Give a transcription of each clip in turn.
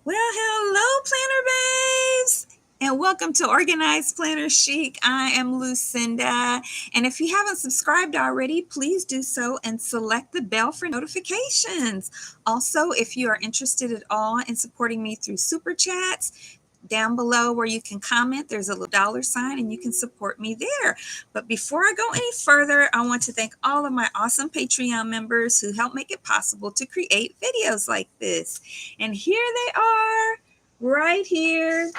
Well, hello, planner babes, and welcome to Organized Planner Chic. I am Lucinda, and if you haven't subscribed already, please do so and select the bell for notifications. Also, if you are interested at all in supporting me through super chats, down below where you can comment, there's a little $sign and you can support me there. But before I go any further, I want to thank all of my awesome Patreon members who help make it possible to create videos like this. And here they are, right here.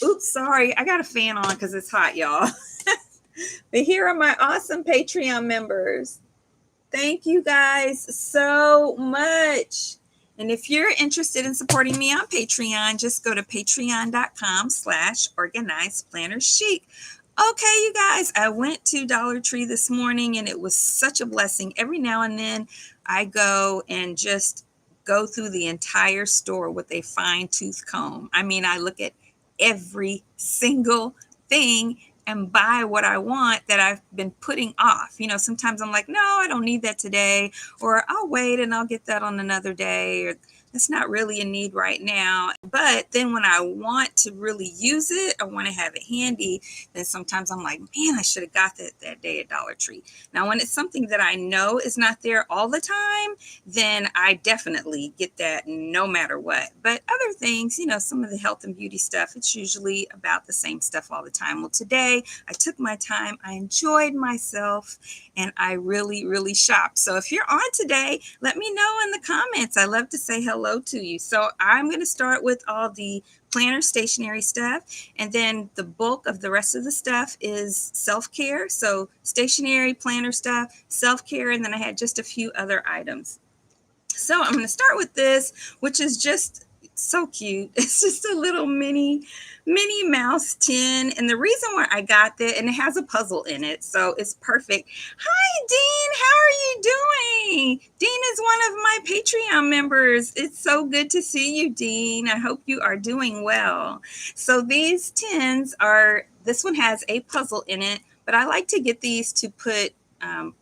Oops, sorry, I got a fan on because it's hot, y'all. But here are my awesome Patreon members. Thank you guys so much. And if you're interested in supporting me on Patreon, just go to patreon.com/organizedplannerchic. Okay, you guys, I went to Dollar Tree this morning and it was such a blessing. Every now and then I go and just go through the entire store with a fine tooth comb. I mean, I look at every single thing and buy what I want that I've been putting off. Sometimes I'm like, no, I don't need that today, or I'll wait and I'll get that on another day, or it's not really a need right now. But then when I want to really use it, I want to have it handy, then sometimes I'm like, man, I should have got that day at Dollar Tree. Now, when it's something that I know is not there all the time, then I definitely get that no matter what. But other things, some of the health and beauty stuff, it's usually about the same stuff all the time. Well, today I took my time, I enjoyed myself, and I really, really shopped. So if you're on today, let me know in the comments. I love to say hello to you. So I'm going to start with all the planner stationery stuff, and then the bulk of the rest of the stuff is self-care. So stationery, planner stuff, self-care, and then I had just a few other items. So I'm going to start with this, which is just so cute. It's just a little mini Mouse tin. And the reason why I got that, and it has a puzzle in it, so it's perfect. Hi, Dean. How are you doing? Dean is one of my Patreon members. It's so good to see you, Dean. I hope you are doing well. So these tins this one has a puzzle in it, but I like to get these to put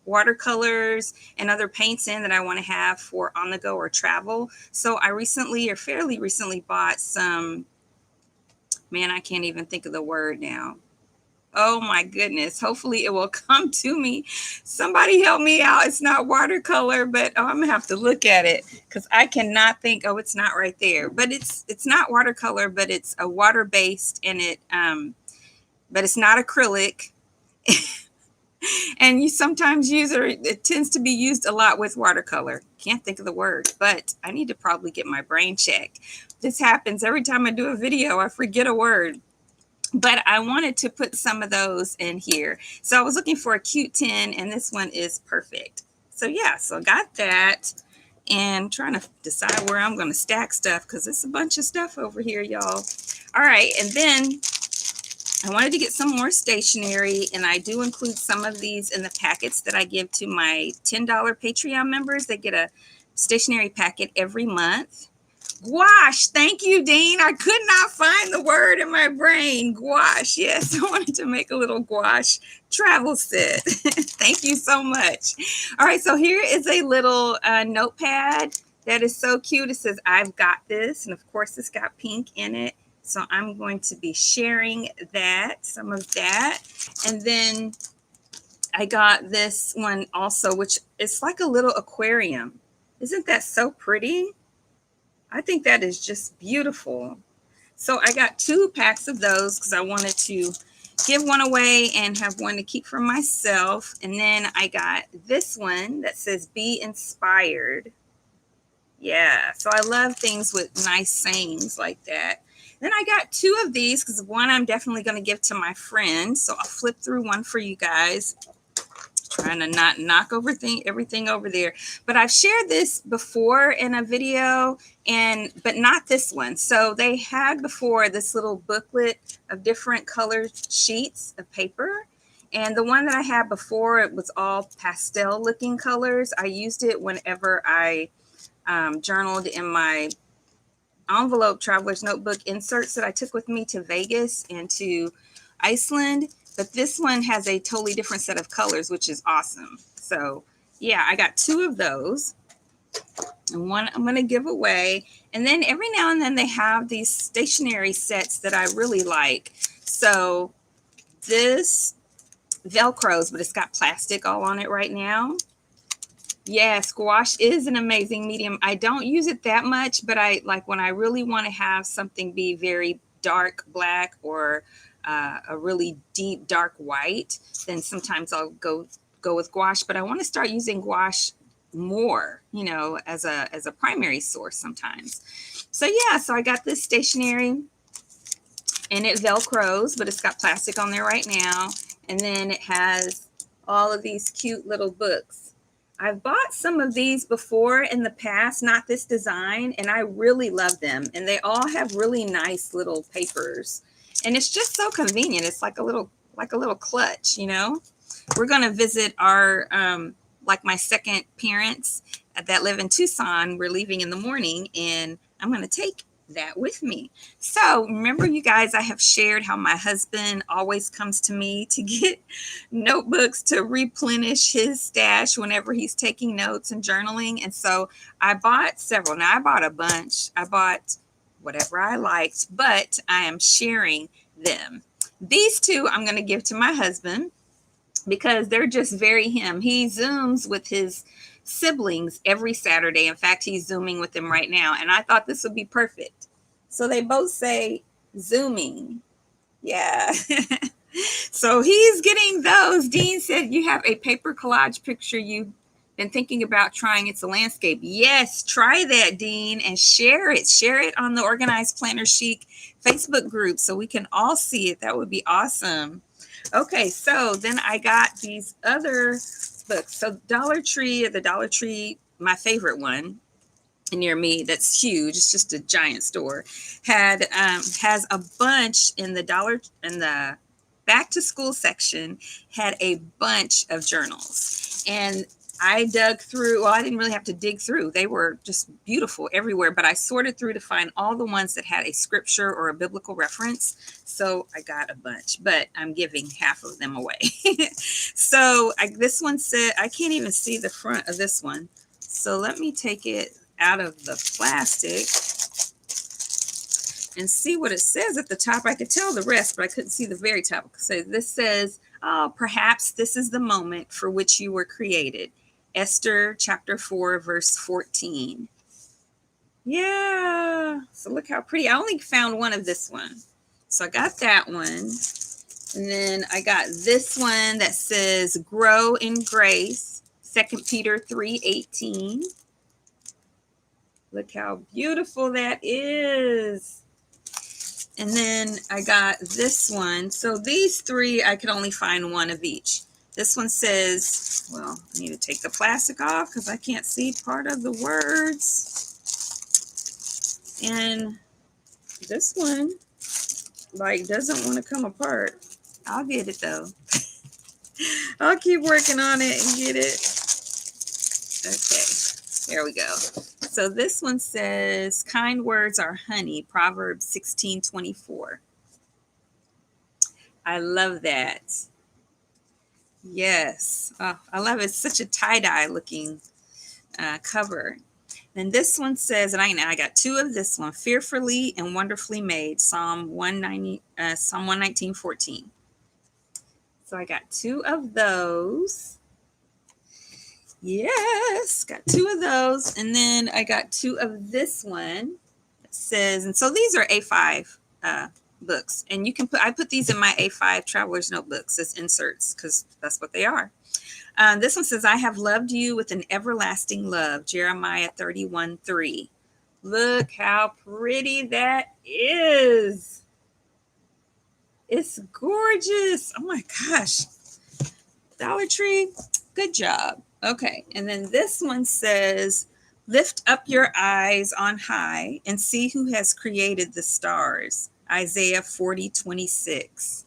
watercolors and other paints in that I want to have for on the go or travel. So I fairly recently bought some, man, I can't even think of the word now. Oh my goodness. Hopefully it will come to me. Somebody help me out. It's not watercolor, but I'm gonna have to look at it because I cannot think. Oh, it's not right there. But it's not watercolor, but it's a water-based, and but it's not acrylic. And you sometimes use it tends to be used a lot with watercolor. Can't think of the word, but I need to probably get my brain checked. This happens every time I do a video. I forget a word. But I wanted to put some of those in here. So I was looking for a cute tin, and this one is perfect. So yeah, so I got that, and trying to decide where I'm going to stack stuff because it's a bunch of stuff over here, y'all. All right, and then I wanted to get some more stationery, and I do include some of these in the packets that I give to my $10 Patreon members. They get a stationery packet every month. Gouache. Thank you, Dean. I could not find the word in my brain. Gouache. Yes, I wanted to make a little gouache travel set. Thank you so much. All right, so here is a little notepad that is so cute. It says, I've got this. And of course, it's got pink in it. So I'm going to be sharing some of that. And then I got this one also, which is like a little aquarium. Isn't that so pretty? I think that is just beautiful. So I got 2 packs of those because I wanted to give one away and have one to keep for myself. And then I got this one that says Be Inspired. Yeah, so I love things with nice sayings like that. Then I got 2 of these because one I'm definitely going to give to my friend. So I'll flip through one for you guys. Trying to not knock everything over there. But I've shared this before in a video, but not this one. So they had before this little booklet of different colored sheets of paper. And the one that I had before, it was all pastel looking colors. I used it whenever I journaled in my envelope traveler's notebook inserts that I took with me to Vegas and to Iceland. But this one has a totally different set of colors, which is awesome. So yeah, I got 2 of those. and one I'm going to give away. And then every now and then they have these stationery sets that I really like. So this Velcros, but it's got plastic all on it right now. Yeah, squash is an amazing medium. I don't use it that much, but I like when I really want to have something be very dark black or a really deep dark white, then sometimes I'll go with gouache. But I want to start using gouache more, you know, as a primary source sometimes. So yeah, so I got this stationery and it Velcros, but it's got plastic on there right now. And then it has all of these cute little books. I've bought some of these before in the past, not this design, and I really love them. And they all have really nice little papers. And it's just so convenient. It's like a little clutch, you know. We're going to visit our like my second parents that live in Tucson. We're leaving in the morning, and I'm going to take that with me. So remember, you guys, I have shared how my husband always comes to me to get notebooks to replenish his stash whenever he's taking notes and journaling. And so I bought several. Now I bought a bunch. I bought whatever I liked, but I am sharing them. These two I'm going to give to my husband because they're just very him. He Zooms with his siblings every Saturday. In fact, he's Zooming with them right now. And I thought this would be perfect. So they both say Zooming. Yeah. So he's getting those. Dean said you have a paper collage picture you've been thinking about trying. It's a landscape. Yes, try that, Dean, and share it. Share it on the Organized Planner Chic Facebook group so we can all see it. That would be awesome. Okay, so then I got these other books. So Dollar Tree, my favorite one near me that's huge, it's just a giant store, has a bunch in the back to school section, had a bunch of journals. And I dug through, well, I didn't really have to dig through. They were just beautiful everywhere, but I sorted through to find all the ones that had a scripture or a biblical reference. So I got a bunch, but I'm giving half of them away. So this one said, I can't even see the front of this one. So let me take it out of the plastic and see what it says at the top. I could tell the rest, but I couldn't see the very top. So this says, oh, perhaps this is the moment for which you were created. Esther chapter 4, verse 14. Yeah. So look how pretty. I only found one of this one. So I got that one. And then I got this one that says grow in grace. 2 Peter 3:18. Look how beautiful that is. And then I got this one. So these three, I could only find one of each. This one says, well, I need to take the plastic off because I can't see part of the words. And this one, like, doesn't want to come apart. I'll get it though. I'll keep working on it and get it. Okay, there we go. So this one says, kind words are honey, Proverbs 16:24. I love that. Yes. Oh, I love it. It's such a tie-dye looking cover. Then this one says, and I got two of this one, fearfully and wonderfully made, Psalm 119:14. So I got two of those. Yes, got two of those. And then I got two of this one that says, and so these are A5 books. And you can I put these in my A5 traveler's notebooks as inserts because that's what they are. This one says, I have loved you with an everlasting love, Jeremiah 31:3. Look how pretty that is. It's gorgeous. Oh my gosh. Dollar Tree, good job. Okay, and then this one says, lift up your eyes on high and see who has created the stars. Isaiah 40:26.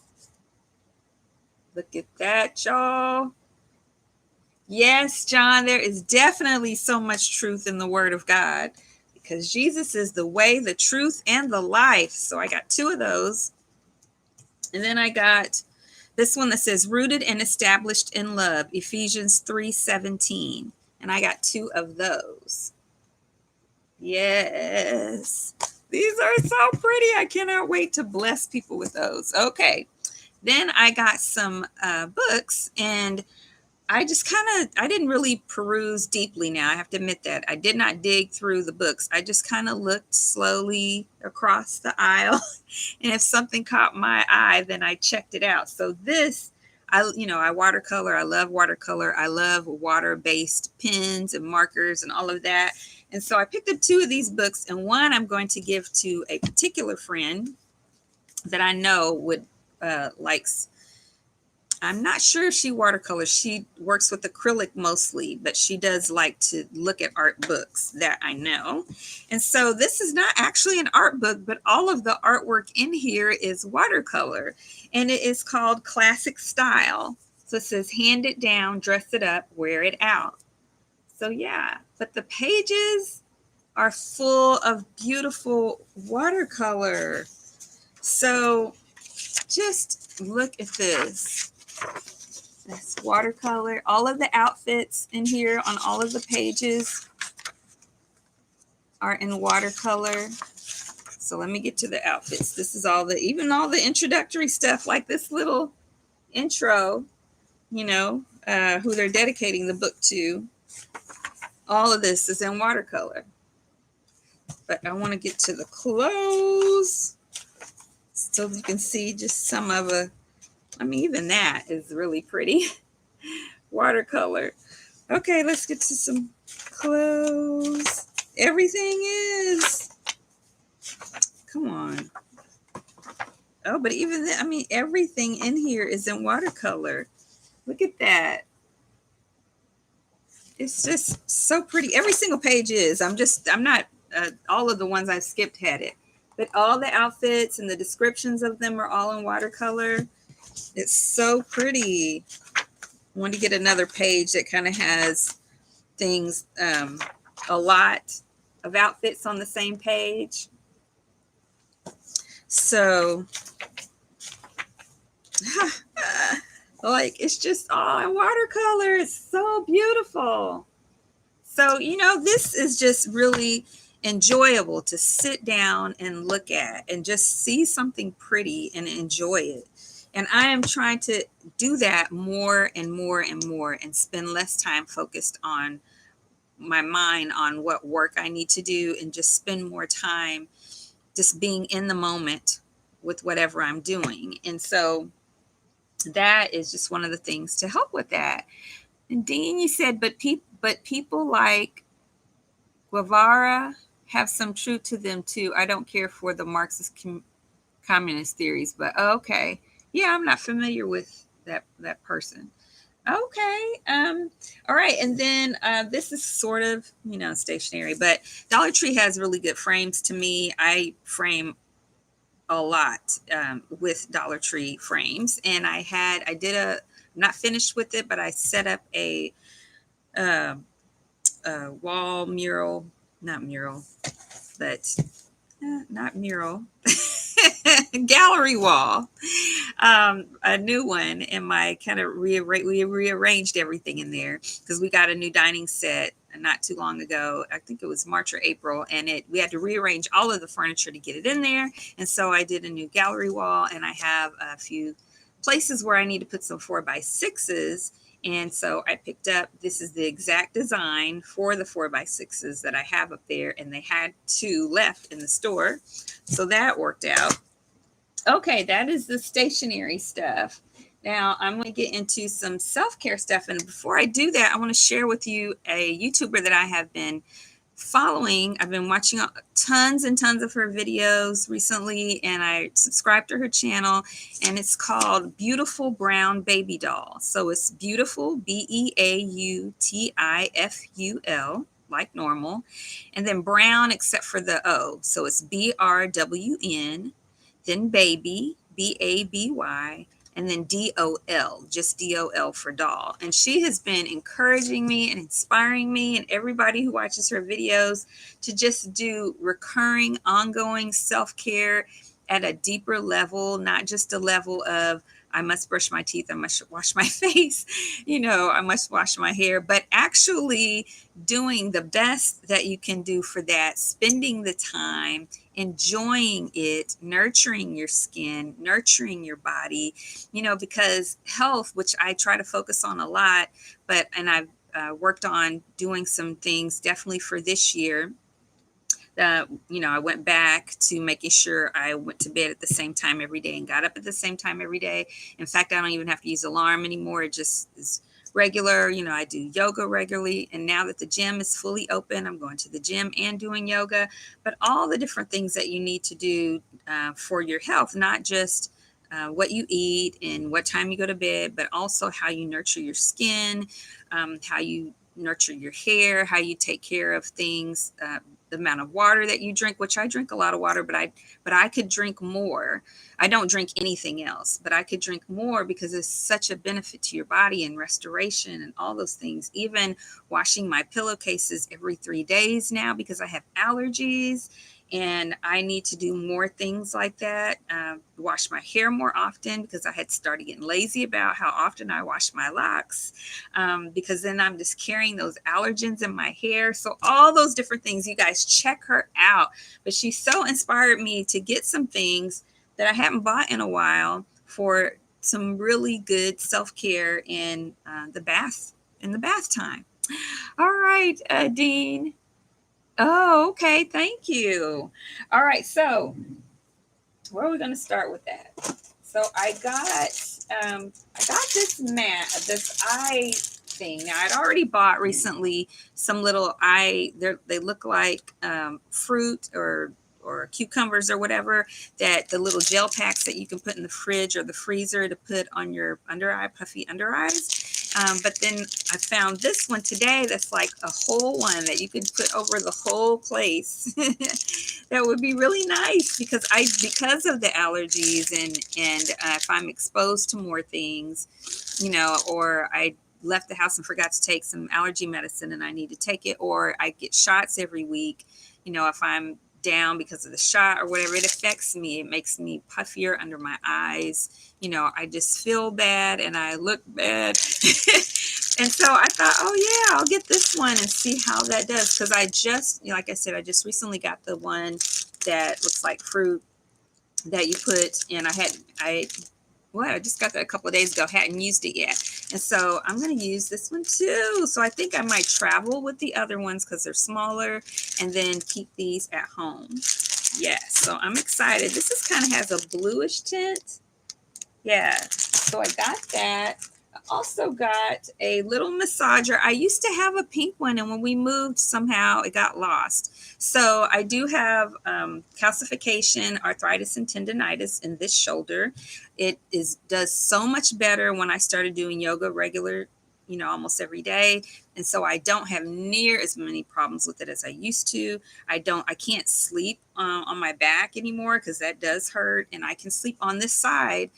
Look at that, y'all. Yes, John, there is definitely so much truth in the Word of God because Jesus is the way, the truth, and the life. So I got two of those. And then I got this one that says rooted and established in love, Ephesians 3:17. And I got two of those. Yes. These are so pretty. I cannot wait to bless people with those. Okay. Then I got some books, and I just I didn't really peruse deeply now. I have to admit that. I did not dig through the books. I just kind of looked slowly across the aisle. And if something caught my eye, then I checked it out. So this, I watercolor. I love watercolor. I love water-based pens and markers and all of that. And so I picked up two of these books, and one I'm going to give to a particular friend that I know would likes. I'm not sure if she watercolors. She works with acrylic mostly, but she does like to look at art books, that I know. And so this is not actually an art book, but all of the artwork in here is watercolor. And it is called Classic Style. So it says, hand it down, dress it up, wear it out. So yeah, but the pages are full of beautiful watercolor. So just look at this. That's watercolor. All of the outfits in here on all of the pages are in watercolor. So let me get to the outfits. This is even all the introductory stuff, like this little intro, who they're dedicating the book to. All of this is in watercolor. But I want to get to the clothes so you can see just some of even that is really pretty. Watercolor. Okay, let's get to some clothes. Everything is. Come on. Oh, but even everything in here is in watercolor. Look at that. It's just so pretty. Every single page is. I'm not, all of the ones I skipped had it. But all the outfits and the descriptions of them are all in watercolor. It's so pretty. I want to get another page that kind of has things, a lot of outfits on the same page. So, like, it's just all in watercolor. It's so beautiful. So, this is just really enjoyable to sit down and look at and just see something pretty and enjoy it. And I am trying to do that more and more and more and spend less time focused on my mind on what work I need to do and just spend more time just being in the moment with whatever I'm doing. And so that is just one of the things to help with that. And Dean, you said, but people like Guevara have some truth to them too. I don't care for the Marxist communist theories, but okay. Yeah, I'm not familiar with that person. Okay. All right. And then this is sort of, stationery, but Dollar Tree has really good frames to me. I frame a lot with Dollar Tree frames. And I'm not finished with it, but I set up a wall mural, not mural, but not mural, gallery wall, a new one. And my kind of we rearranged everything in there because we got a new dining set not too long ago. I think it was March or April, and we had to rearrange all of the furniture to get it in there. And so I did a new gallery wall, and I have a few places where I need to put some 4x6s. And so I picked up, this is the exact design for the 4x6s that I have up there, and they had 2 left in the store. So that worked out. Okay, that is the stationery stuff. Now I'm going to get into some self-care stuff. And before I do that, I want to share with you a YouTuber that I have been following. I've been watching tons and tons of her videos recently, and I subscribed to her channel, and it's called Beautiful Brown Baby Doll. So it's beautiful, Beautiful, like normal, and then brown except for the O. So it's BRWN, then baby, BABY, and then DOL, just DOL for doll. And she has been encouraging me and inspiring me and everybody who watches her videos to just do recurring, ongoing self-care at a deeper level, not just a level of I must brush my teeth, I must wash my face, I must wash my hair. But actually doing the best that you can do for that, spending the time, enjoying it, nurturing your skin, nurturing your body, because health, which I try to focus on a lot, and I've worked on doing some things definitely for this year. I went back to making sure I went to bed at the same time every day and got up at the same time every day. In fact, I don't even have to use alarm anymore. It just is regular. I do yoga regularly. And now that the gym is fully open, I'm going to the gym and doing yoga. But all the different things that you need to do for your health, not just what you eat and what time you go to bed, but also how you nurture your skin, how you nurture your hair, how you take care of things, the amount of water that you drink, which I drink a lot of water, but I could drink more. I don't drink anything else, but I could drink more because it's such a benefit to your body and restoration and all those things. Even washing my pillowcases every 3 days now because I have allergies. And I need to do more things like that. Wash my hair more often because I had started getting lazy about how often I wash my locks, because then I'm just carrying those allergens in my hair. So all those different things, you guys check her out. But she so inspired me to get some things that I haven't bought in a while for some really good self-care in the bath time. All right, Dean. Oh, okay. Thank you. All right. So where are we going to start with that? So I got this mat, this eye thing. Now I'd already bought recently some little eye. They look like fruit or cucumbers or whatever, that the little gel packs that you can put in the fridge or the freezer to put on your under eye, puffy under eyes. But then I found this one today that's like a whole one that you can put over the whole place. That would be really nice because of the allergies and if I'm exposed to more things, or I left the house and forgot to take some allergy medicine and I need to take it, or I get shots every week, if I'm down because of the shot or whatever, it affects me. It makes me puffier under my eyes. I just feel bad and I look bad. And so I thought, oh yeah, I'll get this one and see how that does. Because I just, like I said, I just recently got the one that looks like fruit that you put, and I just got that a couple of days ago, hadn't used it yet. And so I'm going to use this one too. So I think I might travel with the other ones because they're smaller and then keep these at home. Yes, so I'm excited. This kind of has a bluish tint. Yeah, so I got that. I also got a little massager. I used to have a pink one, and when we moved, somehow it got lost. So I do have calcification, arthritis, and tendonitis in this shoulder. It does so much better when I started doing yoga regular, almost every day. And so I don't have near as many problems with it as I used to. I can't sleep on my back anymore because that does hurt. And I can sleep on this side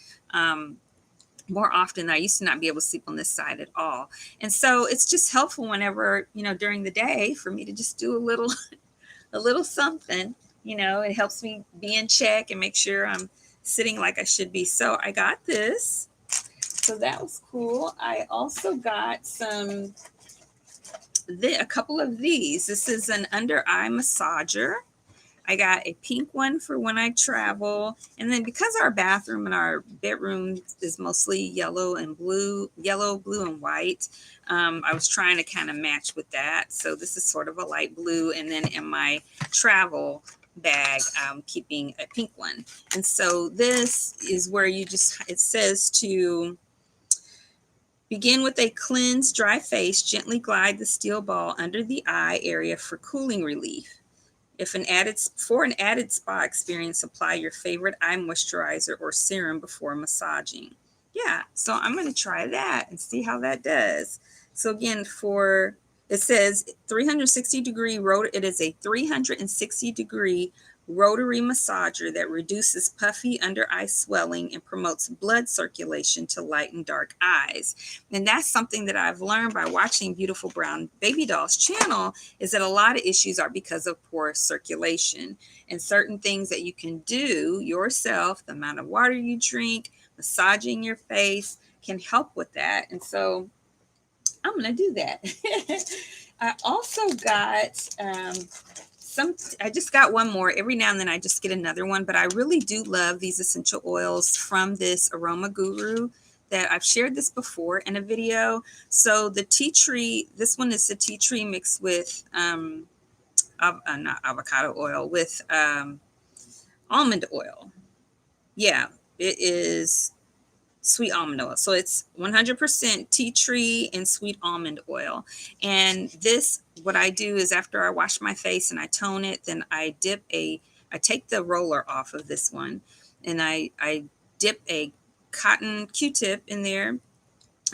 more often. I used to not be able to sleep on this side at all. And so it's just helpful whenever, during the day for me to just do a little something, it helps me be in check and make sure I'm sitting like I should be. So I got this. So that was cool. I also got a couple of these. This is an under eye massager. I got a pink one for when I travel. And then because our bathroom and our bedroom is mostly yellow, blue, and white, I was trying to kind of match with that. So this is sort of a light blue. And then in my travel bag, I'm keeping a pink one. And so this is where it says to begin with a cleansed, dry face, gently glide the steel ball under the eye area for cooling relief. For an added spa experience, apply your favorite eye moisturizer or serum before massaging. Yeah, so I'm going to try that and see how that does. So again, it says 360 degree it is a 360 degree rotary massager that reduces puffy under eye swelling and promotes blood circulation to light and dark eyes. And that's something that I've learned by watching Beautiful Brown Baby Doll's channel, is that a lot of issues are because of poor circulation, and certain things that you can do yourself, the amount of water you drink, massaging your face can help with that. And so I'm going to do that. I also got I just got one more. Every now and then I just get another one, but I really do love these essential oils from this Aroma Guru that I've shared this before in a video. So the tea tree, this one is the tea tree mixed with, not avocado oil, with almond oil. Yeah, it is sweet almond oil. So it's 100% tea tree and sweet almond oil. And this, what I do is after I wash my face and I tone it, then I take the roller off of this one and I dip a cotton Q-tip in there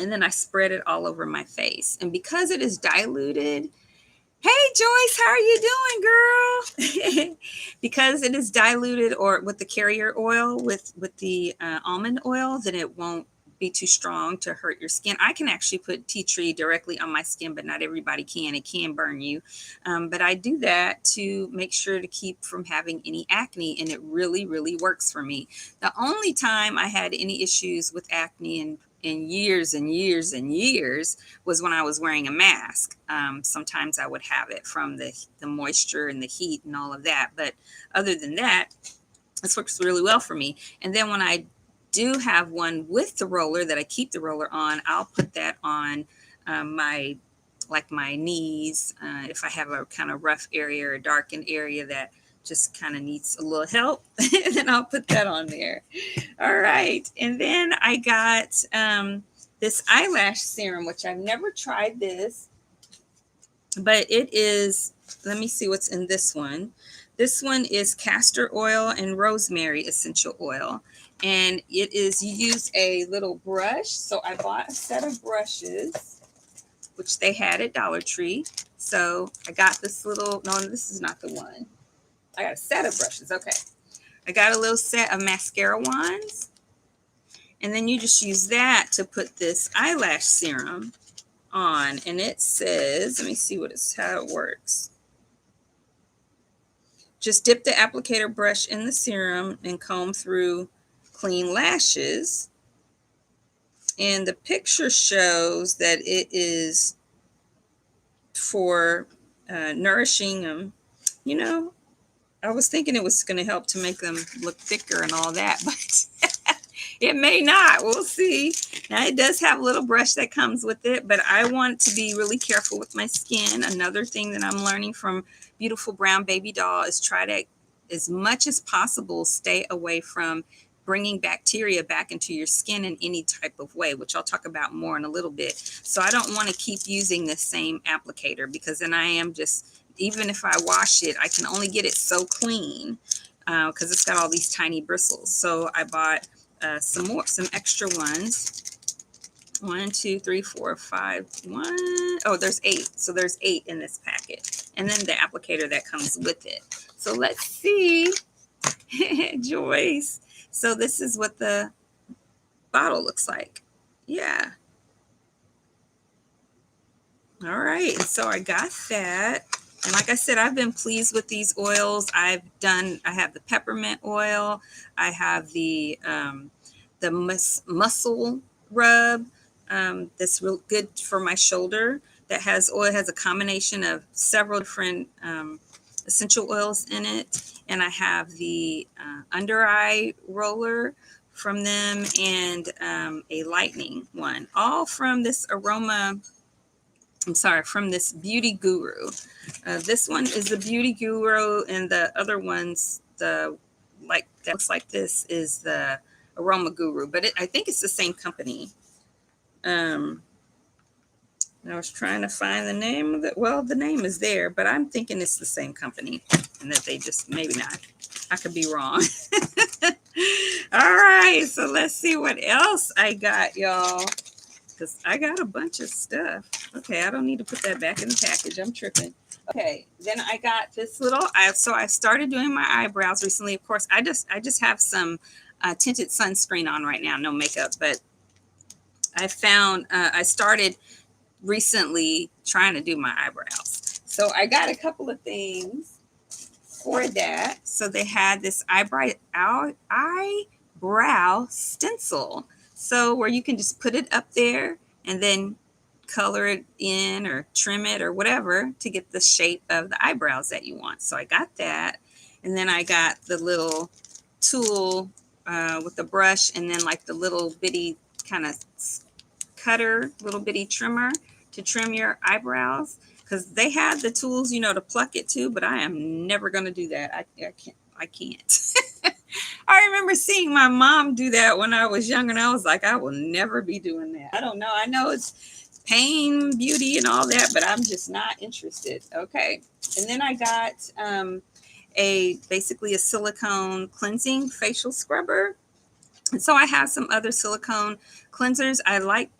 and then I spread it all over my face. And because it is diluted, hey Joyce, how are you doing, girl? Because it is diluted or with the carrier oil, with the almond oil, then it won't be too strong to hurt your skin. I can actually put tea tree directly on my skin, but not everybody can. It can burn you. But I do that to make sure to keep from having any acne, and it really, really works for me. The only time I had any issues with acne in years and years and years was when I was wearing a mask. Sometimes I would have it from the moisture and the heat and all of that. But other than that, this works really well for me. And then when I do have one with the roller that I keep the roller on, I'll put that on my knees. If I have a kind of rough area or darkened area that just kind of needs a little help, then I'll put that on there. All right. And then I got this eyelash serum, which I've never tried this, but it is, let me see what's in this one. This one is castor oil and rosemary essential oil. And it is, you use a little brush. So I bought a set of brushes, which they had at Dollar Tree. So I got this little, no, this is not the one. I got a set of brushes. Okay. I got a little set of mascara wands. And then you just use that to put this eyelash serum on. And it says, let me see how it works. Just dip the applicator brush in the serum and comb through clean lashes. And the picture shows that it is for nourishing them. You know, I was thinking it was going to help to make them look thicker and all that, but it may not. We'll see. Now, it does have a little brush that comes with it, but I want to be really careful with my skin. Another thing that I'm learning from Beautiful Brown Baby Doll is try to, as much as possible, stay away from bringing bacteria back into your skin in any type of way, which I'll talk about more in a little bit. So I don't want to keep using the same applicator, because then I am just, even if I wash it, I can only get it so clean because it's got all these tiny bristles. So I bought some extra ones. 1, 2, 3, 4, 5, 1. Oh, there's 8. So there's 8 in this packet. And then the applicator that comes with it. So let's see. Joyce. So this is what the bottle looks like. Yeah. All right. So I got that. And like I said, I've been pleased with these oils. I have the peppermint oil. I have the muscle rub. That's real good for my shoulder. That has oil, has a combination of several different essential oils in it. And I have the under eye roller from them, and a lightning one, all from this from this Beauty Guru. This one is the Beauty Guru, and the other ones, that looks like this, is the Aroma Guru, but I think it's the same company. I was trying to find the name of it. Well, the name is there, but I'm thinking it's the same company, and that they just, maybe not. I could be wrong. All right, so let's see what else I got, y'all, because I got a bunch of stuff. Okay, I don't need to put that back in the package. I'm tripping. Okay, then I got this little, so I started doing my eyebrows recently. Of course, I just have some tinted sunscreen on right now, no makeup, but I found, I started recently trying to do my eyebrows. So I got a couple of things for that. So they had this eye Brow Stencil. So where you can just put it up there and then color it in or trim it or whatever to get the shape of the eyebrows that you want. So I got that. And then I got the little tool with the brush and then like the little bitty kind of cutter, little bitty trimmer to trim your eyebrows. Because they had the tools, you know, to pluck it too, but I am never going to do that. I can't. I can't. I remember seeing my mom do that when I was younger, and I was like, I will never be doing that. I don't know. I know it's pain, beauty, and all that, but I'm just not interested. Okay. And then I got basically a silicone cleansing facial scrubber. And so I have some other silicone cleansers I like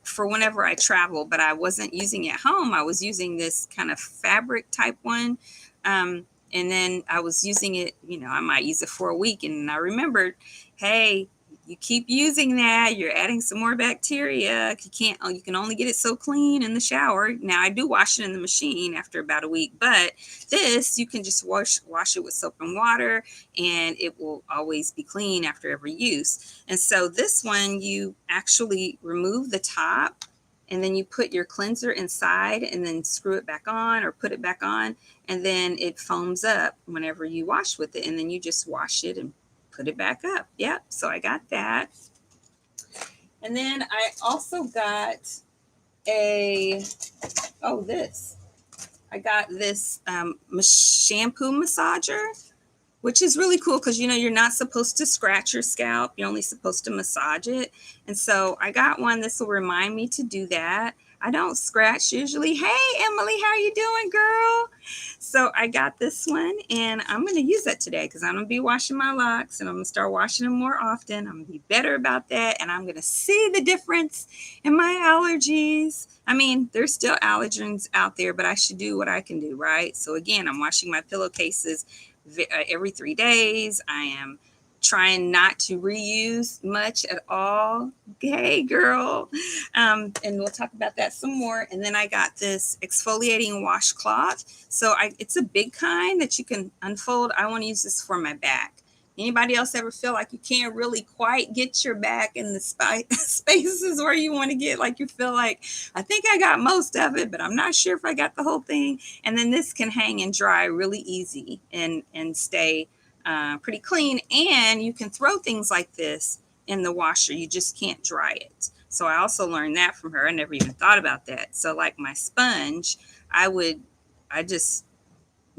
for whenever I travel, but I wasn't using it at home. I was using this kind of fabric type one. And then I was using it, you know, I might use it for a week. And I remembered, hey, you keep using that, you're adding some more bacteria. You can only get it so clean in the shower. Now I do wash it in the machine after about a week, but this, you can just wash it with soap and water and it will always be clean after every use. And so this one, you actually remove the top and then you put your cleanser inside and then screw it back on or put it back on, and then it foams up whenever you wash with it, and then you just wash it and put it back up. Yep, so I got that. And then I also got I got this shampoo massager, which is really cool because, you know, you're not supposed to scratch your scalp. You're only supposed to massage it. And so I got one. This will remind me to do that. I don't scratch usually. Hey, Emily, how you doing, girl? So I got this one, and I'm going to use that today because I'm going to be washing my locks, and I'm going to start washing them more often. I'm going to be better about that, and I'm going to see the difference in my allergies. I mean, there's still allergens out there, but I should do what I can do, right? So again, I'm washing my pillowcases every 3 days. I am trying not to reuse much at all. Hey, girl. And we'll talk about that some more. And then I got this exfoliating washcloth. So it's a big kind that you can unfold. I want to use this for my back. Anybody else ever feel like you can't really quite get your back in the spaces where you want to get, like you feel like, I think I got most of it, but I'm not sure if I got the whole thing. And then this can hang and dry really easy and stay pretty clean. And you can throw things like this in the washer. You just can't dry it. So I also learned that from her. I never even thought about that. So like my sponge, I just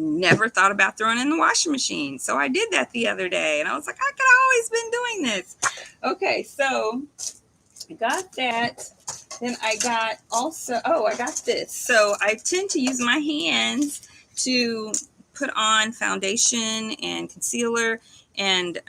never thought about throwing in the washing machine. So I did that the other day, and I was like, I could have always been doing this. Okay, so I got that. Then I got I got this. So I tend to use my hands to put on foundation and concealer. And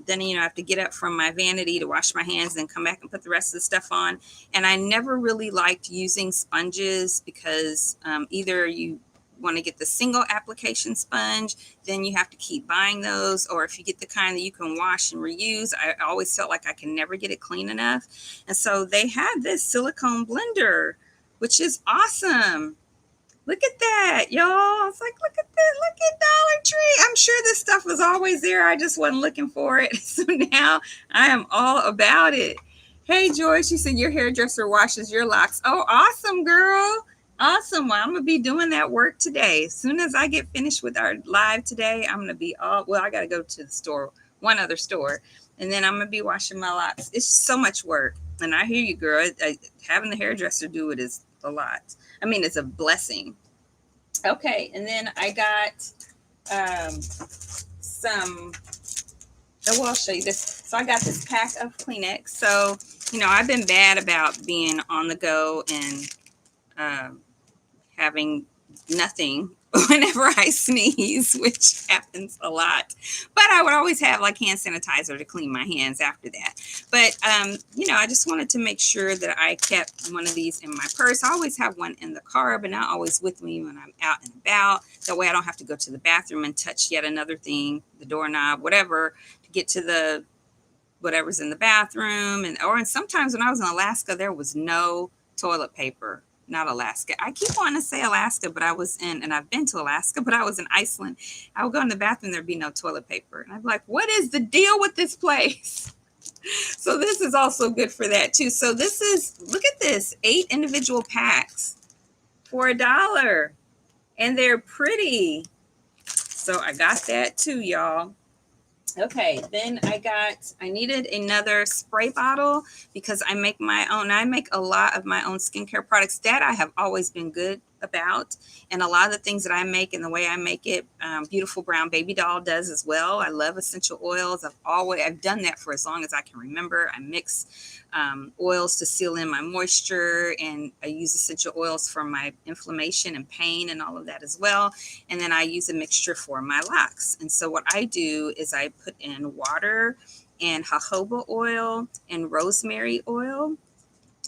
then, you know, I have to get up from my vanity to wash my hands and come back and put the rest of the stuff on. And I never really liked using sponges because either you want to get the single application sponge, then you have to keep buying those, or if you get the kind that you can wash and reuse, I always felt like I can never get it clean enough. And so they had this silicone blender, which is awesome. Look at that, y'all. I was like, look at this, look at Dollar Tree. I'm sure this stuff was always there. I just wasn't looking for it. So now I am all about it. Hey, Joy, she said your hairdresser washes your locks. Oh, awesome, girl. Awesome. Well, I'm going to be doing that work today. As soon as I get finished with our live today, I'm going to be I got to go to the store, one other store, and then I'm going to be washing my locks. It's so much work. And I hear you, girl. Having the hairdresser do it is a lot. I mean, it's a blessing. Okay. And then I got I'll show you this. So I got this pack of Kleenex. So, you know, I've been bad about being on the go and having nothing whenever I sneeze, which happens a lot. But I would always have like hand sanitizer to clean my hands after that. But, you know, I just wanted to make sure that I kept one of these in my purse. I always have one in the car, but not always with me when I'm out and about. That way I don't have to go to the bathroom and touch yet another thing, the doorknob, whatever, to get to the whatever's in the bathroom. And sometimes when I was in Alaska, there was no toilet paper. not Alaska. I keep wanting to say Alaska, but I was in, and I've been to Alaska, but I was in Iceland. I would go in the bathroom, there'd be no toilet paper. And I'd be like, what is the deal with this place? So this is also good for that too. So this is, look at this, 8 individual packs for $1. And they're pretty. So I got that too, y'all. Okay, then I needed another spray bottle because I make my own. I make a lot of my own skincare products that I have always been good about. And a lot of the things that I make and the way I make it, Beautiful Brown Baby Doll does as well. I love essential oils. I've done that for as long as I can remember. I mix oils to seal in my moisture, and I use essential oils for my inflammation and pain and all of that as well. And then I use a mixture for my locks. And so what I do is I put in water and jojoba oil and rosemary oil.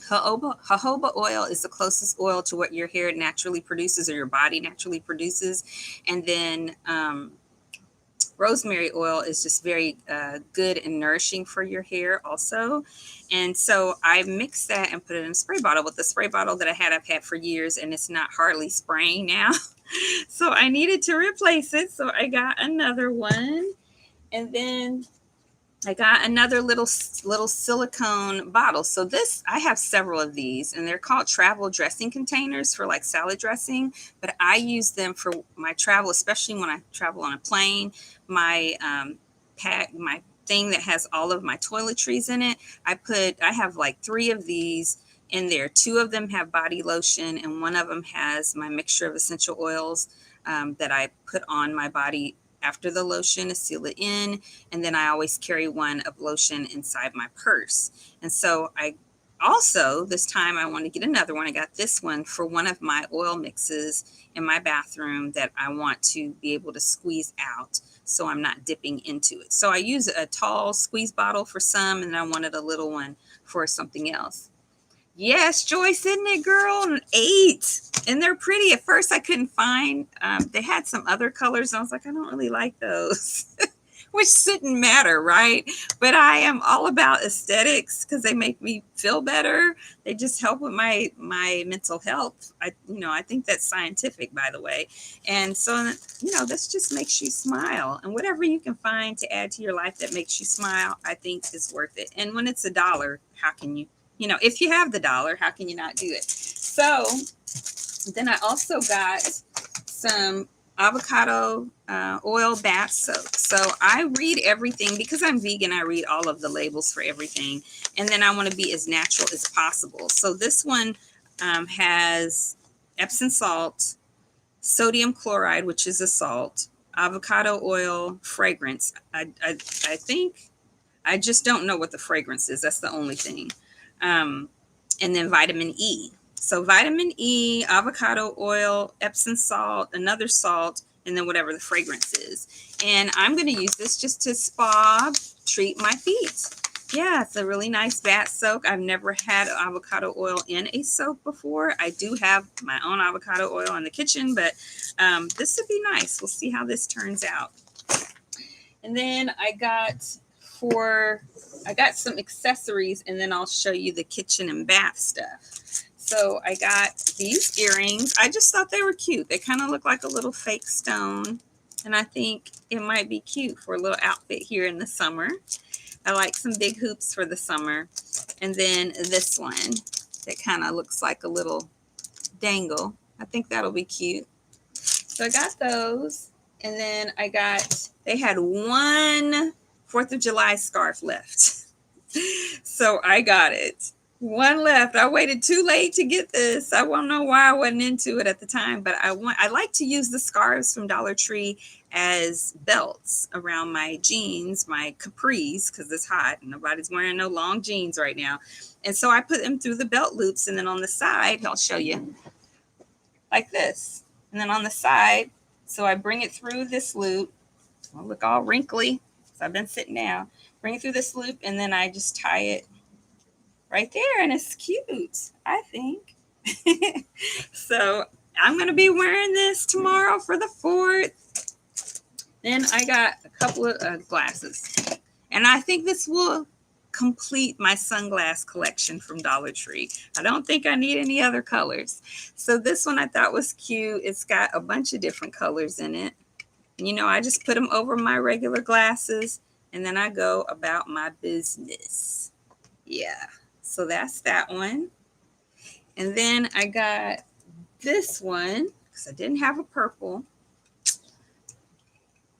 Jojoba oil is the closest oil to what your hair naturally produces or your body naturally produces. And then rosemary oil is just very good and nourishing for your hair also. And so I mix that and put it in a spray bottle. With the spray bottle that I've had for years, and it's not hardly spraying now. So I needed to replace it. So I got another one. And then I got another little silicone bottle. So this, I have several of these, and they're called travel dressing containers for like salad dressing. But I use them for my travel, especially when I travel on a plane. My my thing that has all of my toiletries in it. I have like 3 of these in there. 2 of them have body lotion, and 1 of them has my mixture of essential oils that I put on my body after the lotion to seal it in. And then I always carry 1 of lotion inside my purse. And so this time I want to get another one. I got this one for one of my oil mixes in my bathroom that I want to be able to squeeze out so I'm not dipping into it. So I use a tall squeeze bottle for some, and I wanted a little one for something else. Yes, Joyce, isn't it, girl? 8. And they're pretty. At first, I couldn't find. They had some other colors, and I was like, I don't really like those, which shouldn't matter, right? But I am all about aesthetics because they make me feel better. They just help with my mental health. I think that's scientific, by the way. And so, this just makes you smile. And whatever you can find to add to your life that makes you smile, I think is worth it. And when it's $1, how can you? If you have the $1, how can you not do it? So then I also got some avocado oil bath soak. So I read everything because I'm vegan. I read all of the labels for everything. And then I want to be as natural as possible. So this one has Epsom salt, sodium chloride, which is a salt, avocado oil, fragrance. I think, I just don't know what the fragrance is. That's the only thing. And then vitamin E. So vitamin E, avocado oil, Epsom salt, another salt, and then whatever the fragrance is. And I'm going to use this just to treat my feet. Yeah, it's a really nice bath soak. I've never had avocado oil in a soap before. I do have my own avocado oil in the kitchen, but this would be nice. We'll see how this turns out. And then I got some accessories, and then I'll show you the kitchen and bath stuff. So I got these earrings. I just thought they were cute. They kind of look like a little fake stone, and I think it might be cute for a little outfit here in the summer. I like some big hoops for the summer. And then this one that kind of looks like a little dangle. I think that'll be cute. So I got those, and then they had 1 4th of July scarf left. So I got it. 1 left. I waited too late to get this. I don't know why I wasn't into it at the time, but I like to use the scarves from Dollar Tree as belts around my jeans, my capris, because it's hot and nobody's wearing no long jeans right now. And so I put them through the belt loops, and then on the side, I'll show you, like this. And then on the side, so I bring it through this loop. I'll look all wrinkly. So I've been sitting down. Bring it through this loop, and then I just tie it right there, and it's cute, I think. So I'm going to be wearing this tomorrow for the 4th. Then I got a couple of glasses, and I think this will complete my sunglass collection from Dollar Tree. I don't think I need any other colors. So this one I thought was cute. It's got a bunch of different colors in it. And, you know, I just put them over my regular glasses and then I go about my business. Yeah, so that's that one. And then I got this one because I didn't have a purple.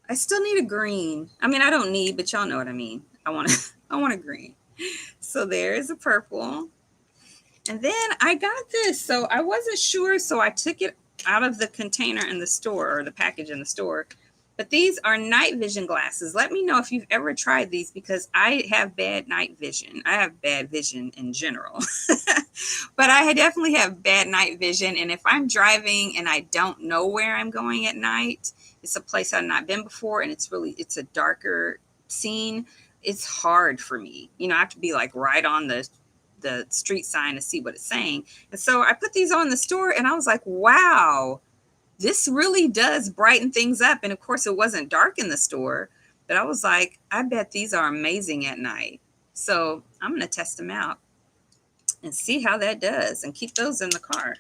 I still need a green. I mean, I don't need, but y'all know what I mean. I want a green. So there is a purple. And then I got this. So I wasn't sure, so I took it out of the container in the store, or the package in the store. But these are night vision glasses. Let me know if you've ever tried these, because I have bad night vision. I have bad vision in general. But I definitely have bad night vision. And if I'm driving and I don't know where I'm going at night, it's a place I've not been before, and it's a darker scene, it's hard for me. You know, I have to be like right on the street sign to see what it's saying. And so I put these on in the store and I was like, wow, this really does brighten things up. And of course, it wasn't dark in the store, but I was like, I bet these are amazing at night. So I'm going to test them out and see how that does and keep those in the car.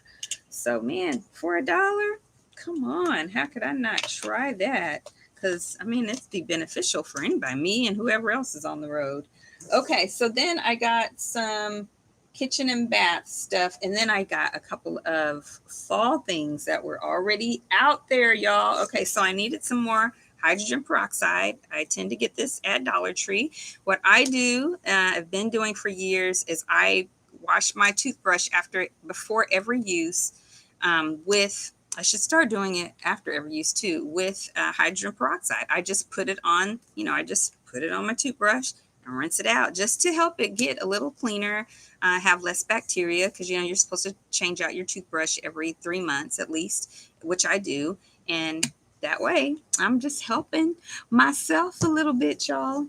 So, man, for $1, come on. How could I not try that? Because, I mean, it'd be beneficial for anybody, me and whoever else is on the road. Okay, so then I got some kitchen and bath stuff, and then I got a couple of fall things that were already out there, y'all. Okay, so I needed some more hydrogen peroxide. I tend to get this at Dollar Tree. What I do, I've been doing for years, is I wash my toothbrush before every use with, I should start doing it after every use too, with hydrogen peroxide. I just put it on, I just put it on my toothbrush and rinse it out just to help it get a little cleaner, have less bacteria, because you're supposed to change out your toothbrush every 3 months at least, which I do. And that way I'm just helping myself a little bit, y'all.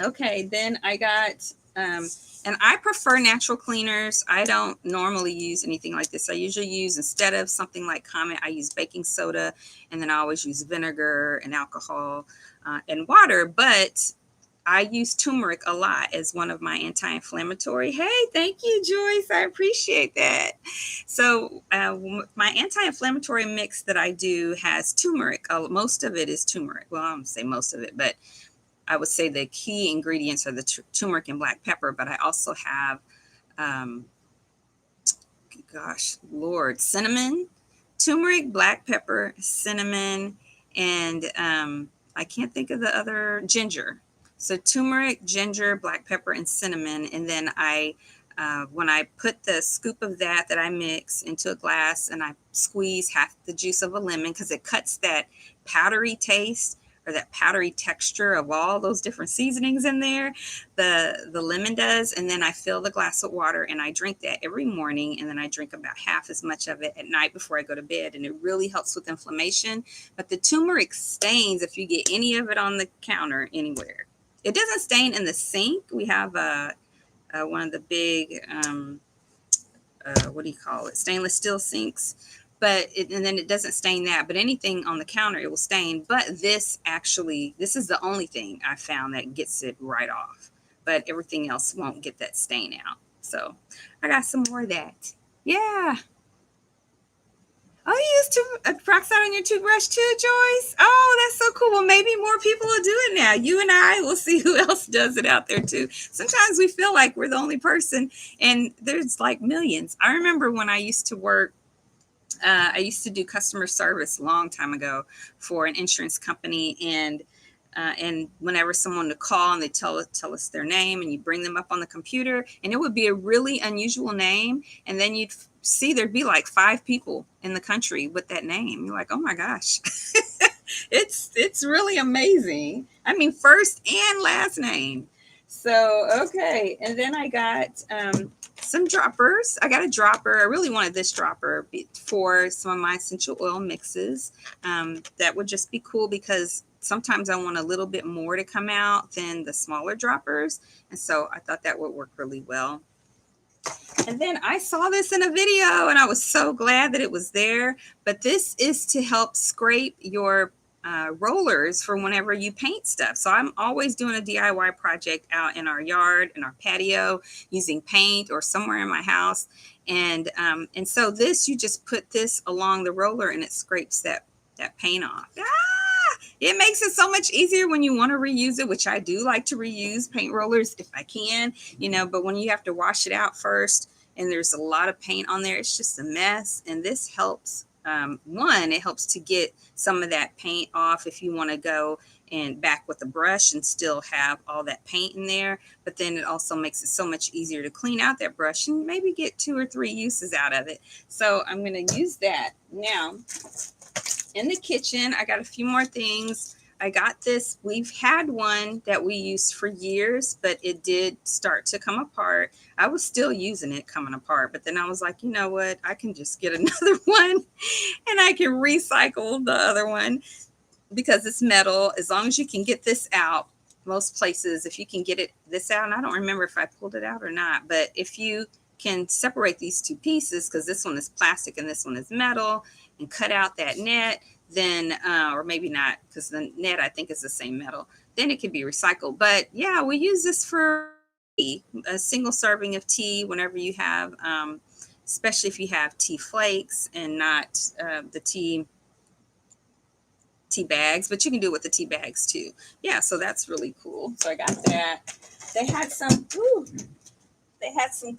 Okay, then I got, and I prefer natural cleaners. I don't normally use anything like this. I usually use, instead of something like Comet, I use baking soda, and then I always use vinegar and alcohol and water. But I use turmeric a lot as one of my anti-inflammatory. Hey, thank you, Joyce. I appreciate that. So my anti-inflammatory mix that I do has turmeric. Most of it is turmeric. Well, I don't say most of it, but I would say the key ingredients are the turmeric and black pepper. But I also have, cinnamon, turmeric, black pepper, cinnamon, and I can't think of the other, ginger. So turmeric, ginger, black pepper, and cinnamon. And then when I put the scoop of that I mix into a glass, and I squeeze half the juice of a lemon, because it cuts that powdery taste or that powdery texture of all those different seasonings in there. The lemon does. And then I fill the glass with water and I drink that every morning. And then I drink about half as much of it at night before I go to bed. And it really helps with inflammation. But the turmeric stains if you get any of it on the counter anywhere. It doesn't stain in the sink. We have one of the big, stainless steel sinks. And then it doesn't stain that. But anything on the counter, it will stain. But this is the only thing I found that gets it right off. But everything else won't get that stain out. So I got some more of that. Yeah. Oh, you use peroxide on your toothbrush too, Joyce? Oh, that's so cool. Well, maybe more people will do it now. You and I will see who else does it out there too. Sometimes we feel like we're the only person, and there's like millions. I remember when I used to work, I used to do customer service a long time ago for an insurance company, and whenever someone would call and they tell us their name, and you bring them up on the computer, and it would be a really unusual name, and then you'd see there'd be like 5 people in the country with that name. You're like, oh my gosh, it's really amazing. I mean, first and last name. So okay, and then I got some droppers. I got a dropper. I really wanted this dropper for some of my essential oil mixes. That would just be cool, because sometimes I want a little bit more to come out than the smaller droppers. And so I thought that would work really well. And then I saw this in a video and I was so glad that it was there. But this is to help scrape your rollers for whenever you paint stuff. So I'm always doing a DIY project out in our yard, in our patio, using paint or somewhere in my house. And so this, you just put this along the roller and it scrapes that paint off. It makes it so much easier when you want to reuse it, which I do like to reuse paint rollers if I can, but when you have to wash it out first and there's a lot of paint on there, it's just a mess. And this helps. One, it helps to get some of that paint off if you want to go and back with a brush and still have all that paint in there. But then it also makes it so much easier to clean out that brush and maybe get 2 or 3 uses out of it. So I'm going to use that now. In the kitchen, I got a few more things. I got this. We've had one that we used for years, but it did start to come apart. I was still using it coming apart, but then I was like, you know what? I can just get another one and I can recycle the other one because it's metal. As long as you can get this out, most places, if you can get this out, and I don't remember if I pulled it out or not, but if you can separate these 2 pieces, because this one is plastic and this one is metal, and cut out that net, then or maybe not, because the net I think is the same metal, then it can be recycled. But yeah, we use this for tea, a single serving of tea whenever you have, especially if you have tea flakes and not the tea bags, but you can do it with the tea bags too. Yeah, so that's really cool. So I got that. They had some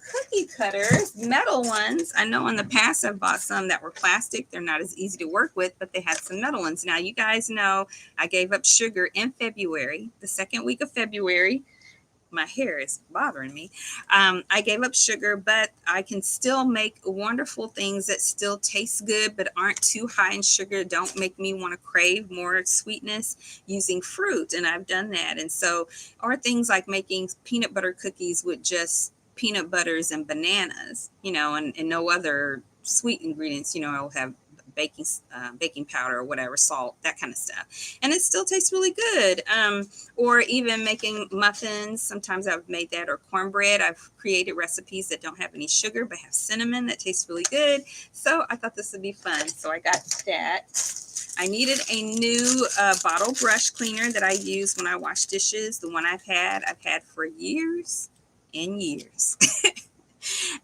cookie cutters, metal ones. I know in the past I've bought some that were plastic. They're not as easy to work with, but they had some metal ones. Now, you guys know I gave up sugar in February, the second week of February. My hair is bothering me. I gave up sugar, but I can still make wonderful things that still taste good, but aren't too high in sugar. Don't make me want to crave more sweetness using fruit. And I've done that. And so, or things like making peanut butter cookies with just peanut butters and bananas, and no other sweet ingredients. I'll have baking powder or whatever, salt, that kind of stuff, and it still tastes really good. Or even making muffins. Sometimes I've made that, or cornbread. I've created recipes that don't have any sugar but have cinnamon that tastes really good. So I thought this would be fun. So I got that. I needed a new bottle brush cleaner that I use when I wash dishes. The one I've had for years and years.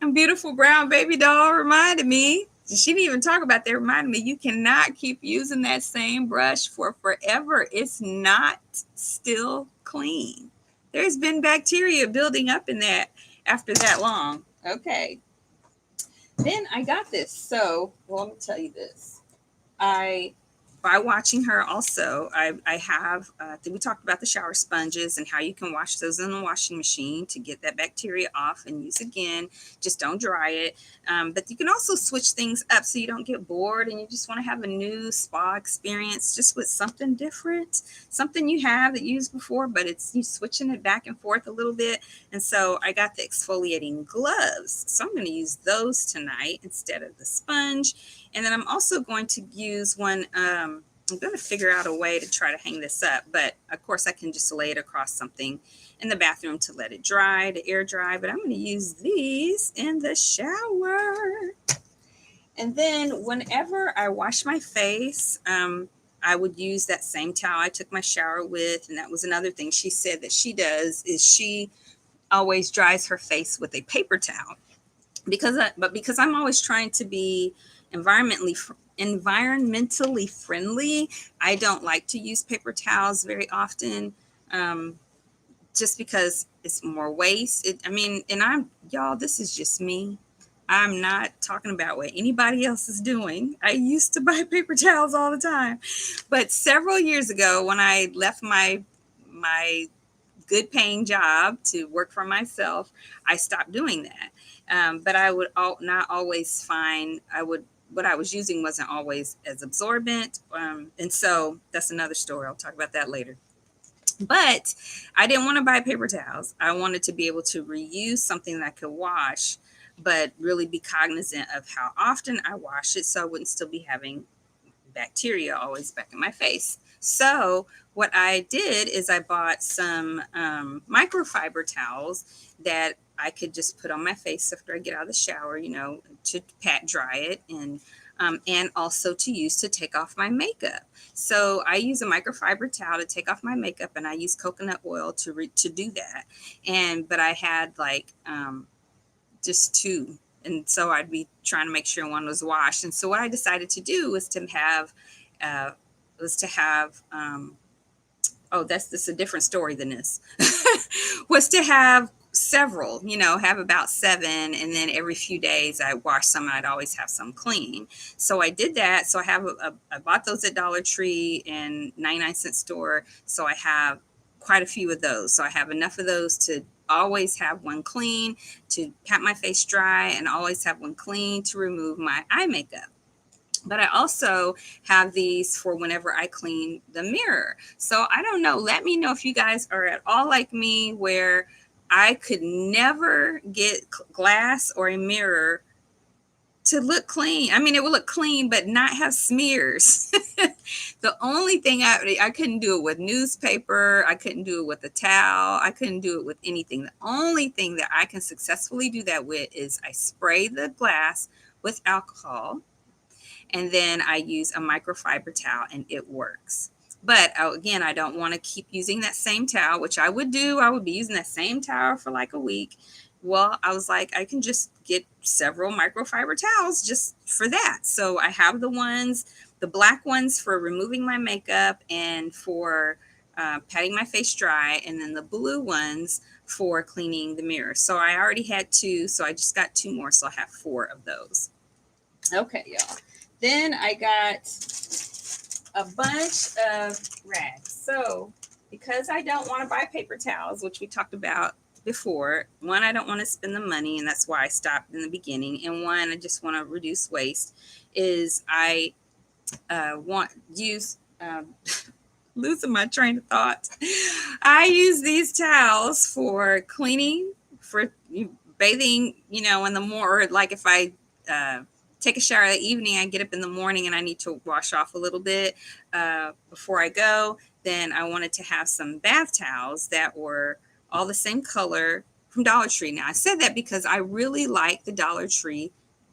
And beautiful brown baby doll reminded me. She didn't even talk about that. Reminded me, you cannot keep using that same brush for forever. It's not still clean. There's been bacteria building up in that after that long. Okay. Then I got this. So, well, let me tell you this. By watching her also, I have, we talked about the shower sponges and how you can wash those in the washing machine to get that bacteria off and use again. Just don't dry it. But you can also switch things up so you don't get bored and you just want to have a new spa experience just with something different, something you have that you used before, but it's you switching it back and forth a little bit. And so I got the exfoliating gloves. So I'm going to use those tonight instead of the sponge. And then I'm also going to use one, I'm going to figure out a way to try to hang this up, but of course I can just lay it across something in the bathroom to let it dry, to air dry, but I'm going to use these in the shower. And then whenever I wash my face, I would use that same towel I took my shower with. And that was another thing she said that she does, is she always dries her face with a paper towel. Because I'm always trying to be environmentally friendly, I don't like to use paper towels very often, just because it's more waste. Y'all, this is just me. I'm not talking about what anybody else is doing. I used to buy paper towels all the time, but several years ago when I left my good paying job to work for myself, I stopped doing that. But I would not always find, what I was using wasn't always as absorbent. And so that's another story. I'll talk about that later. But I didn't want to buy paper towels. I wanted to be able to reuse something that I could wash, but really be cognizant of how often I wash it so I wouldn't still be having bacteria always back in my face. So what I did is I bought some microfiber towels that I could just put on my face after I get out of the shower, to pat dry it. And and also to use to take off my makeup. So I use a microfiber towel to take off my makeup, and I use coconut oil to do that. But I had like just two, and so I'd be trying to make sure one was washed. And so what I decided to do was to have uh, oh, that's a different story than this. Was to have several, have about seven, and then every few days I wash some, and I'd always have some clean. So I did that. So I bought those at Dollar Tree and 99-cent store. So I have quite a few of those. So I have enough of those to always have one clean, to pat my face dry, and always have one clean to remove my eye makeup. But I also have these for whenever I clean the mirror. So I don't know. Let me know if you guys are at all like me, where I could never get glass or a mirror to look clean. I mean, it will look clean, but not have smears. The only thing I couldn't do it with newspaper. I couldn't do it with a towel. I couldn't do it with anything. The only thing that I can successfully do that with is I spray the glass with alcohol, and then I use a microfiber towel, and it works. But again, I don't want to keep using that same towel, which I would do. I would be using that same towel for like a week. Well, I was like, I can just get several microfiber towels just for that. So I have the black ones for removing my makeup and for patting my face dry, and then the blue ones for cleaning the mirror. So I already had two, so I just got two more. So I have four of those. Okay, y'all. Then I got a bunch of rags. So because I don't want to buy paper towels, which we talked about before, one, I don't want to spend the money, and that's why I stopped in the beginning. And one, I just want to reduce waste, is I losing my train of thought. I use these towels for cleaning, for bathing, in the morning, or like if I take a shower in the evening, I get up in the morning and I need to wash off a little bit before I go. Then I wanted to have some bath towels that were all the same color from Dollar Tree. Now, I said that because I really like the Dollar Tree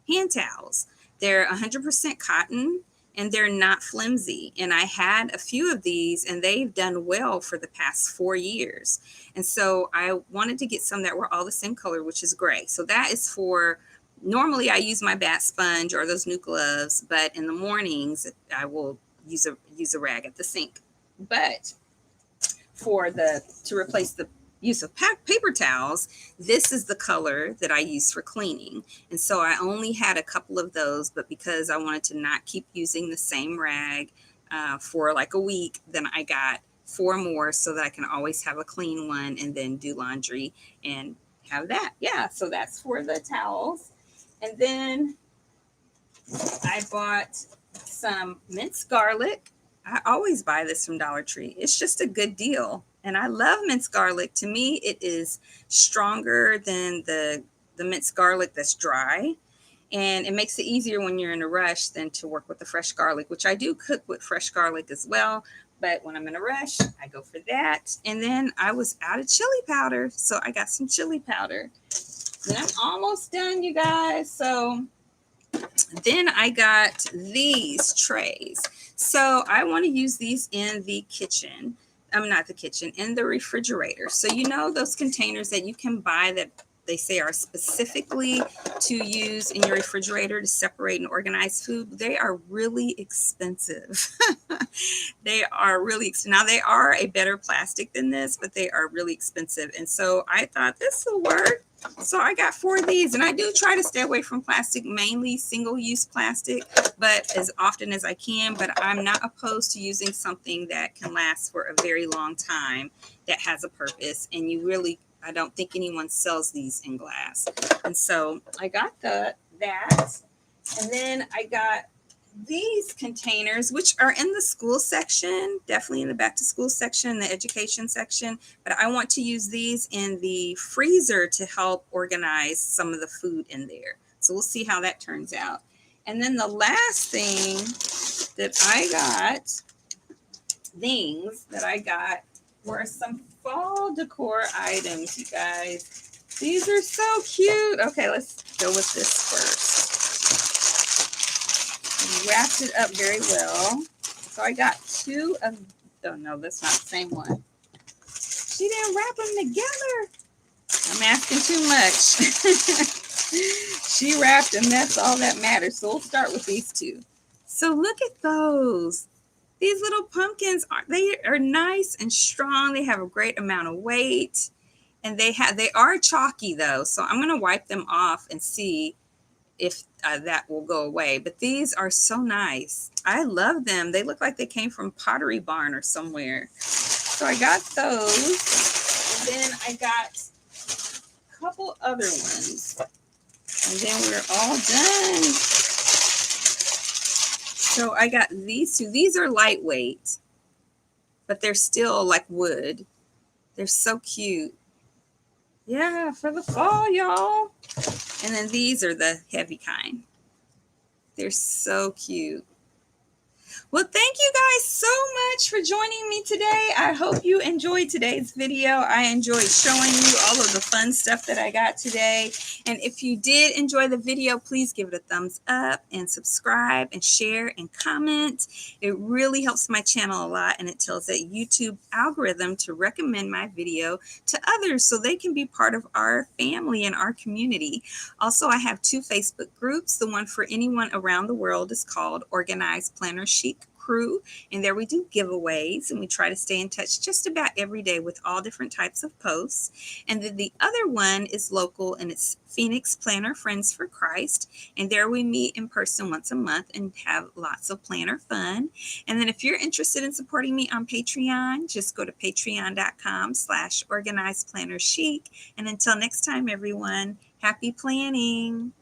hand towels. They're 100% cotton, and they're not flimsy. And I had a few of these, and they've done well for the past 4 years. And so I wanted to get some that were all the same color, which is gray. So that is for, normally I use my bath sponge or those new gloves, but in the mornings I will use a rag at the sink. But to replace the use of paper towels, this is the color that I use for cleaning. And so I only had a couple of those, but because I wanted to not keep using the same rag for like a week, then I got 4 more so that I can always have a clean one and then do laundry and have that. Yeah, so that's for the towels. And then I bought some minced garlic. I always buy this from Dollar Tree. It's just a good deal. And I love minced garlic. To me, it is stronger than the minced garlic that's dry. And it makes it easier when you're in a rush than to work with the fresh garlic, which I do cook with fresh garlic as well. But when I'm in a rush, I go for that. And then I was out of chili powder, so I got some chili powder. And I'm almost done, you guys. So then I got these trays. So I want to use these in the kitchen. Not the kitchen, in the refrigerator. So those containers that you can buy that they say are specifically to use in your refrigerator to separate and organize food, they are really expensive. They are really expensive. Now, they are a better plastic than this, but they are really expensive. And so I thought this will work. So I got 4 of these, and I do try to stay away from plastic, mainly single-use plastic, but as often as I can. But I'm not opposed to using something that can last for a very long time, that has a purpose. And I don't think anyone sells these in glass. And so I got that. And then I got these containers, which are in the school section, definitely in the back to school section, the education section, but I want to use these in the freezer to help organize some of the food in there. So we'll see how that turns out. And then the last thing that I got were some fall decor items, you guys. These are so cute. Okay, let's go with this first. wrapped it up very well. So I got two of, oh no, that's not the same one. She didn't wrap them together. I'm asking too much. She wrapped them, that's all that matters. So we'll start with these two. So look at those. These little pumpkins, they are nice and strong. They have a great amount of weight. And they are chalky though. So I'm going to wipe them off and see if that will go away. But these are so nice. I love them. They look like they came from Pottery Barn or somewhere. So I got those. And then I got a couple other ones. And then we're all done. So I got these two. These are lightweight, but they're still like wood. They're so cute. Yeah, for the fall, y'all. And then these are the heavy kind. They're so cute. Well, thank you guys so much for joining me today. I hope you enjoyed today's video. I enjoyed showing you all of the fun stuff that I got today. And if you did enjoy the video, please give it a thumbs up and subscribe and share and comment. It really helps my channel a lot, and it tells that YouTube algorithm to recommend my video to others so they can be part of our family and our community. Also, I have two Facebook groups. The one for anyone around the world is called Organized Planner Chic Crew, and there we do giveaways, and we try to stay in touch just about every day with all different types of posts. And then the other one is local, and it's Phoenix Planner Friends for Christ, and there we meet in person once a month and have lots of planner fun. And then if you're interested in supporting me on Patreon, just go to patreon.com/organizedplannerchic. And until next time, everyone, happy planning.